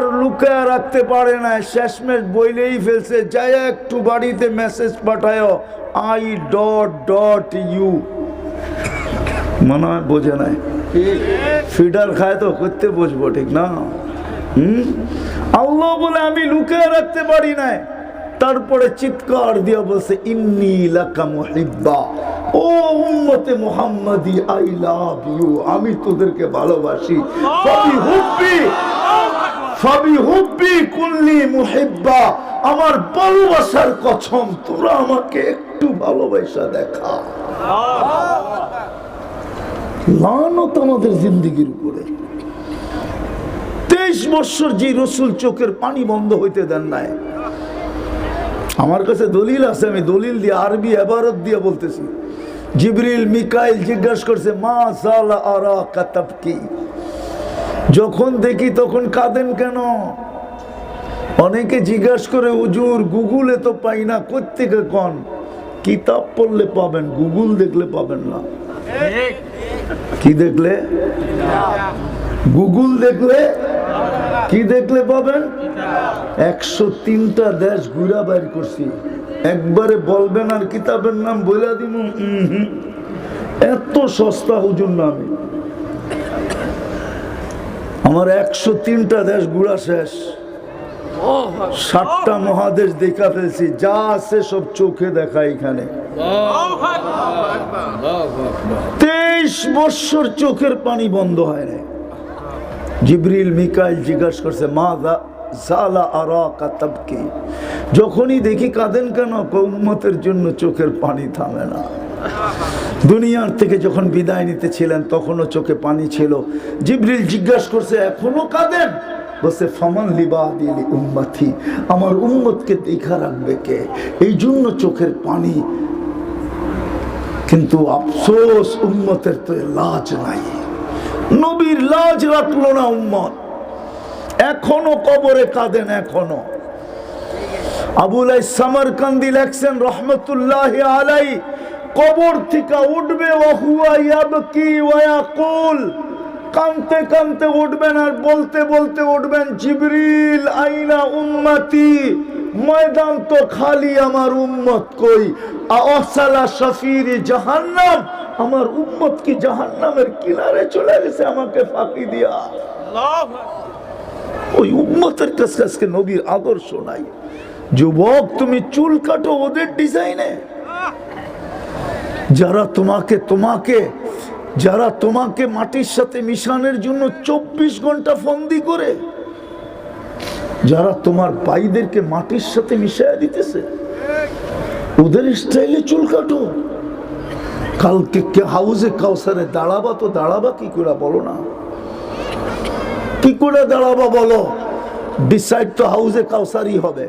আর লুকায় রাখতে পারে না, শেষমেশ বইলেই ফেলছে, যাই একটু বাড়িতে মেসেজ পাঠায় I.U মনে হয় বোঝে নাই, ফিডার খায় তো করতে বসবো, ঠিক না? আল্লাহ বলে আমি লুকায় রাখতে পারি না। তারপরে চিৎকার দিয়া বলছে ইন্নী লাকা মুহিব্বা, ও উম্মতে মুহাম্মাদি আই লাভ ইউ, আমি তোদেরকে ভালোবাসি। ফাবি হুব্বি কুল্লি মুহিব্বা, আমার ভালোবাসার কসম তোরা আমাকে একটু ভালোবাসা দেখা। লানত আমাদের জিন্দেগির উপরে। 23 বছর যে রসুল চোখের পানি বন্ধ হইতে দেন নাই। আমার কাছে দলিল আছে, আমি দলিল দিয়ে আরবি ইবারত দিয়ে বলতেছি। জিবরিল মিকাইল জিজ্ঞাসা করছে মা জালা আরাকা তাবকি, যখন দেখি তখন কাঁদেন কেন? অনেকে জিজ্ঞাসা করে হুজুর গুগলে তো পাই না, কোত্থেকে কোন? কিতাব পড়লে পাবেন, গুগল দেখলে পাবেন না। কি দেখলে? গুগল দেখলে কি দেখলে পাবেন? 103টা দেশ ঘুরা বাইর করছি, একবারে বলবেন আর কিতাবের নাম বইলা দিব? এত সস্তা হুজুর না আমি। আমার 103টা দেশ ঘুরা শেষ, 7টা মহাদেশ দেখা ফেলছি, যা আছে সব চোখে দেখা। এখানে 23 বছর চোখের পানি বন্ধ হয় না। জিবরিল মিকাইল জিজ্ঞাসা করছে মা জালা আরাকা তাবকি, যখনই দেখি কাঁদেন কেন? উম্মতের জন্য চোখের পানি থামে না। দুনিয়ার থেকে যখন বিদায় নিতে ছিলেন তখনও চোখে পানি ছিল। জিবরিল জিজ্ঞাসা করছে এখনো কাঁদেন? বলছে ফামান লিবাদিলি উম্মতি, আমার উম্মতকে দেখা রাখবে কে, এই জন্য চোখের পানি। কিন্তু আফসোস উম্মতের তো লাজ নাই, নবীর লাজ রাখলো না উম্মত, এখনো কবরে কাঁদেন। এখনো আবুল সামারকান্দি লেখছেন রহমতুল্লাহ আলাইহি, কবর থেকে উঠবে ওয়াহুয়া ইয়াবকি ওয়া ইয়াকুল, কাঁদতে কাঁদতে উঠবেন আর বলতে বলতে উঠবেন জিবরিল আইনা উম্মতি, ময়দান তো খালি, আমার উম্মত কই? আসালা শাফিরি জাহান্নাম, আমার উম্মত কি জাহান্নামের কিনারে চলে গেছে আমাকে ফাঁকি দিয়া। ওই উম্মতের কাছে আজকে নবীর আদর্শ নাই। যুবক তুমি চুল কাটো ওদের ডিজাইনে, যারা তোমাকে মাটির সাথে মিশানোর জন্য 24 ঘন্টা ফন্দি করে, যারা তোমার ভাইদেরকে মাটির সাথে মিশাইয়া দিতেছে, ওদের স্টাইলে চুল কাটো। কালকে হাউজে কাউসারে দাঁড়াবা, তো দাঁড়াবা কি করে বলো না? কি করে দাঁড়াবা বলো? ডিসাইড তো হাউজে কাউসারই হবে,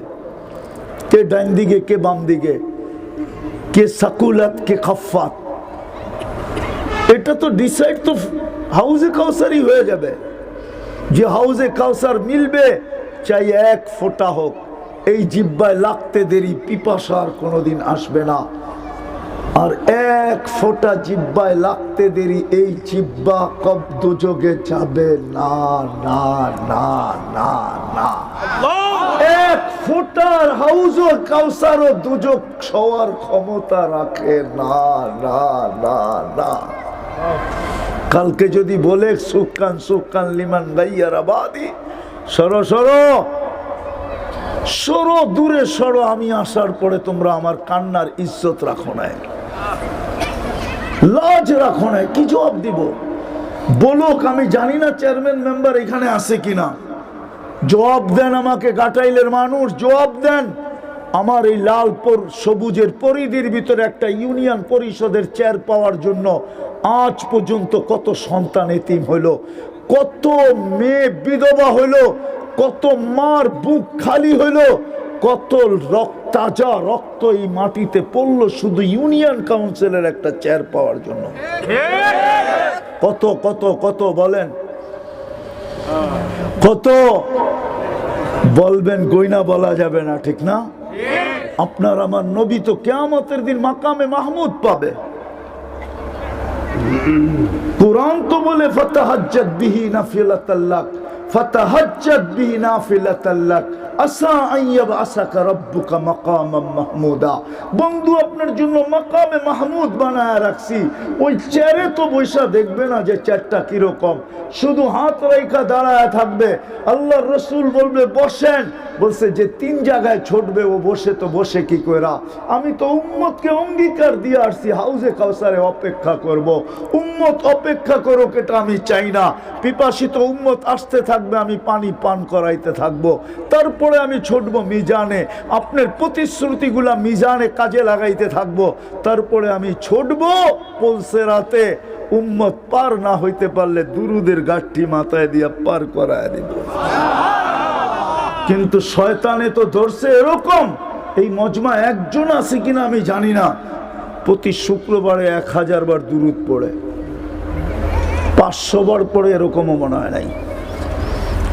কে ডান দিকে কে বাম দিকে, কে সাকুলাত কে খাফাত, এটা তো ডিসাইড তো হাউজে কাউসারই হয়ে যাবে। যে হাউজে কাউসার মিলবে, চাই 1 ফোঁটা হোক, এই জিব্বায় লাগতে দেরি পিপাসা আর কোনোদিন আসবে না। আর 1 ফোঁটা জিব্বায় লাগতে দেরি, এই জিব্বা কব দুযোগে যাবে না, না না না না। 1 ফোঁটার হাউজে কাউসারও দুযোগ ছোঁয়ার ক্ষমতা রাখে না, না না না। কালকে যদি বলে সুকান সুকান লিমান গাইয়ার আবাদি, সরো সরো সরো, দূরে সরো, আমি আসার পরে তোমরা আমার কান্নার ইজ্জত রাখো না, লাজ রাখো না, কি জবাব দিব? বলুক, আমি জানি না চেয়ারম্যান মেম্বার এখানে আছে কিনা, জবাব দেন আমাকে, গাটাইলের মানুষ জবাব দেন। আমার এই লালপুর সবুজের পরিধির ভিতরে একটা ইউনিয়ন পরিষদের চেয়ার পাওয়ার জন্য আজ পর্যন্ত কত সন্তান এতিম হইল, কত মেয়ে বিধবা হইল, কত মার বুক খালি হইল, কত তাজা রক্ত এই মাটিতে পড়লো শুধু ইউনিয়ন কাউন্সিলের একটা চেয়ার পাওয়ার জন্য। কত কত কত বলেন, কত বলবেন, গয়না বলা যাবে না, ঠিক না? আপনার আমার নবী তো কিয়ামতের দিন মাকামে মাহমুদ পাবে। কোরআন তো বলে ফাতাহাজ্জাত বিহি নাফিলাতাল লাক ফাতাহাজ্জাদ বিহি নাফিলাতাল লাক আসা আন ইয়াবআসাকা রাব্বুকা মাকামান মাহমুদা। বন্ধু আপনার জন্য মাকামে মাহমুদ বানায় রাখছি। ওই চেয়ারে তো বৈশা দেখবে না যে চেয়ারটা কিরকম, শুধু হাত রেখা দাঁড়ায় থাকবে। আল্লাহর রাসূল বলবে বসেন, বলছে যে 3 জায়গায় ছুটবে ও বসে তো বসে কি কইরা? আমি তো উম্মতকে অঙ্গীকার দিয়ে আসছি হাউজে কাউসারে অপেক্ষা করব। উম্মত অপেক্ষা করুক এটা আমি চাই না। পিপাসিত উম্মত আসতে থাকবে, আমি পানি পান করাইতে থাকবো, তারপরে আমি ছুটবো মিজানে। আপনার প্রতিশ্রুতিগুলা মিজানে কাজে লাগাইতে থাকবো, তারপরে আমি ছুটবো পলসে রাতে। উম্মত পার না হইতে পারলে দুরুদের গাঠটি মাথায় দিয়া পার করায় দিব। কিন্তু শয়তানে তো ধরছে এরকম, এই মজমা একজন আছে কিনা আমি জানি না, প্রতি শুক্রবারে 1000 বার দুরুদ পড়ে, 500 বার পড়ে, এরকমও মনে হয় নাই।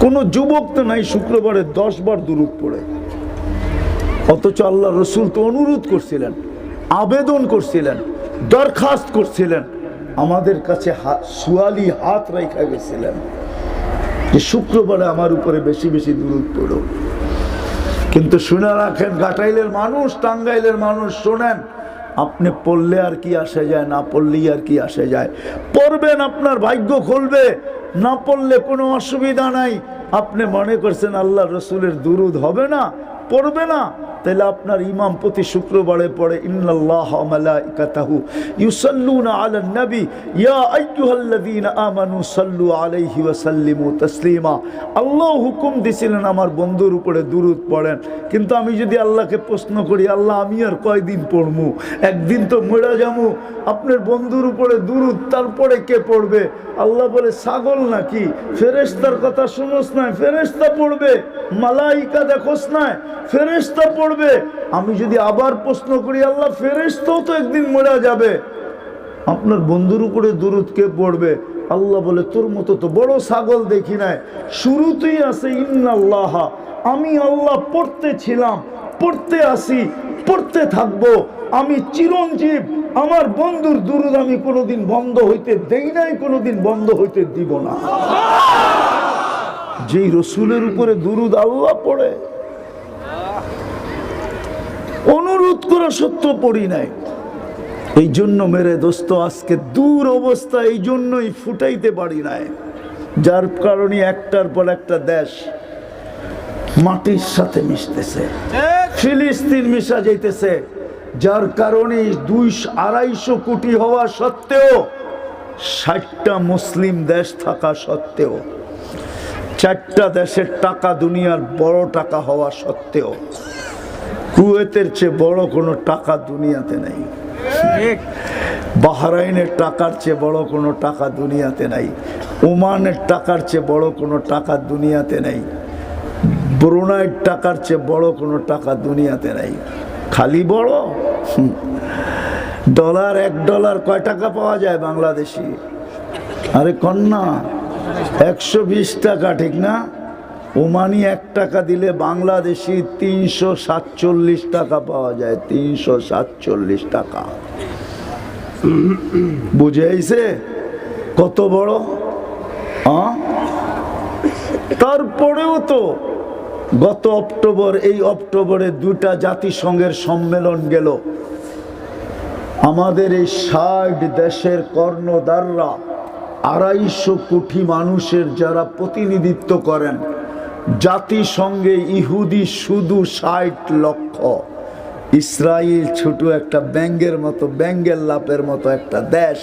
কোন যুবক তো নাই শুক্রবারে 10 বার দুরুদ পড়ে। অথচ আল্লাহ রসুল তো অনুরোধ করছিলেন, আবেদন করছিলেন, দরখাস্ত করছিলেন, আমাদের কাছে সুয়ালি হাত রেখে গেছিলেন যে শুক্রবারে আমার উপরে বেশি বেশি দুরুদ পড়ো। কিন্তু শুনে রাখেন, ঘাটাইলের মানুষ, টাঙ্গাইলের মানুষ, শোনেন, আপনি পড়লে আর কি আসে যায়, না পড়লেই আর কি আসে যায়। পড়বেন, আপনার ভাগ্য খুলবে, না পড়লে কোনো অসুবিধা নাই। আপনি মনে করছেন আল্লাহ রসুলের দুরুদ হবে না, পড়বে না, তাহলে আপনার ইমাম প্রতি শুক্রবারে পড়ে ইন্নাল্লাহা ওয়া মালাইকাতাহু ইউসাল্লুনা আলান নবী ইয়া আইয়ুহাল্লাযীনা আমানু সাল্লু আলাইহি ওয়া সাল্লিমু তাসলিমা। আল্লাহ হুকুম দিছিলেন আমার বন্ধুর উপরে দুরুদ পড়েন। কিন্তু আমি যদি আল্লাহকে প্রশ্ন করি, আল্লাহ আমি আর কয়দিন পড়মু, একদিন তো মরে যাবো, আপনার বন্ধুর উপরে দুরুদ তারপরে কে পড়বে? আল্লাহ বলে ছাগল নাকি? ফেরেশতার কথা শুনোস না, ফেরেশতা পড়বে। মালাইকা দেখোস না, ফেরেশতা পড়বে। আমি যদি আবার প্রশ্ন করি, আল্লাহ ফেরেশতাও তো একদিন মরে যাবে, আপনার বন্ধুর উপরে দুরুদ কে পড়বে? আল্লাহ বলে তোর মতো তো বড় ছাগল দেখি নাই। শুরুতেই আছে ইন্নাল্লাহা, আমি আল্লাহ পড়তে ছিলাম, পড়তে আসি, পড়তে থাকবো, আমি চিরঞ্জীব। আমার বন্ধুর দুরুদ আমি কোনোদিন বন্ধ হইতে দেই নাই, কোনোদিন বন্ধ হইতে দিব না। যেই রসুলের উপরে দুরুদ আল্লাহ পড়ে, অনুরোধ করা সত্য পড়ি নাই। এই জন্য মেরে দোস্ত আজকে দূর অবস্থা, এই জন্যই ফুটাইতে পারি নাই, যার কারণে একটার পর একটা দেশ মাটির সাথে মিশতেছে, ফিলিস্তিন মিশা যাইতেছে, যার কারণে 200-250 কোটি হওয়া সত্ত্বেও, 60টা মুসলিম দেশ থাকা সত্ত্বেও, 4টা দেশের টাকা দুনিয়ার বড় টাকা হওয়া সত্ত্বেও, কুয়েতের চেয়ে বড় কোনো টাকা দুনিয়াতে নেই, বাহরাইনের টাকার চেয়ে বড় কোনো টাকা দুনিয়াতে নাই, ওমানের টাকার চেয়ে বড় কোনো টাকা দুনিয়াতে নেই, ব্রুনাইয়ের টাকার চেয়ে বড় কোনো টাকা দুনিয়াতে নাই। খালি বড় ডলার, $1 কয় টাকা পাওয়া যায় বাংলাদেশি? আরে কন্যা 120 টাকা, ঠিক না? ওমানি 1 টাকা দিলে বাংলাদেশি 347 টাকা পাওয়া যায়, 347 টাকা। বুঝে আইছে কত বড়? তারপরেও তো গত অক্টোবর, এই অক্টোবরে 2টা জাতিসংঘের সম্মেলন গেল। আমাদের এই 60 দেশের কর্ণধাররা, 250 কোটি মানুষের যারা প্রতিনিধিত্ব করেন, জাতিসংঘে ইহুদি শুধু 60 লক্ষ, ইসরায়েল ছোট একটা ব্যাঙ্গের মতো, ব্যাঙ্গের লাপের মতো একটা দেশ,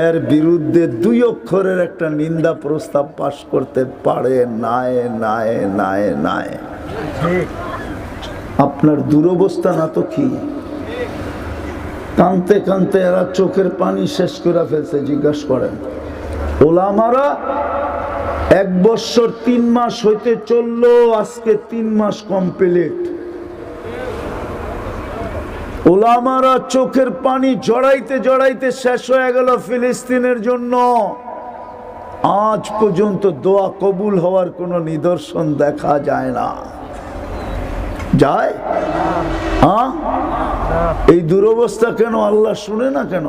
এর বিরুদ্ধে 2 অক্ষরের একটা নিন্দা প্রস্তাব পাশ করতে পারে নাই, নাই, নাই, নাই। আপনার দুরবস্থা না তো কি? কানতে কানতে এরা চোখের পানি শেষ করে ফেলছে। জিজ্ঞাসা করেন, ওলামারা 1 বছর 3 মাস হইতে চললো, আজকে 3 মাস কমপ্লিট। ওলামারা চোখের পানি জড়াইতে জড়াইতে শেষ হয়ে গেল ফিলিস্তিনের জন্য। আজ পর্যন্ত দোয়া কবুল হওয়ার কোনো নিদর্শন দেখা যায় না। যায়? এই দুরবস্থা কেন? আল্লাহ শুনে না কেন?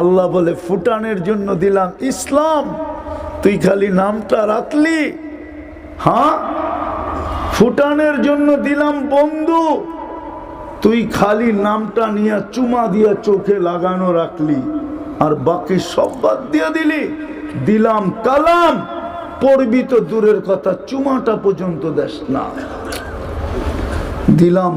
আল্লাহ বলে ফুটানের জন্য দিলাম ইসলাম, তুই খালি নামটা রাখলি, হ্যাঁ ফুটানের জন্য দিলাম বন্ধু, তুই খালি নামটা নিয়ে চুমা দিয়া চোখে লাগানো রাখলি, আর বাকি সব বাদ দিয়ে দিলি। দিলাম কালাম, পড়বি তো দূরের কথা, চুমাটা পর্যন্ত দেশ না। দিলাম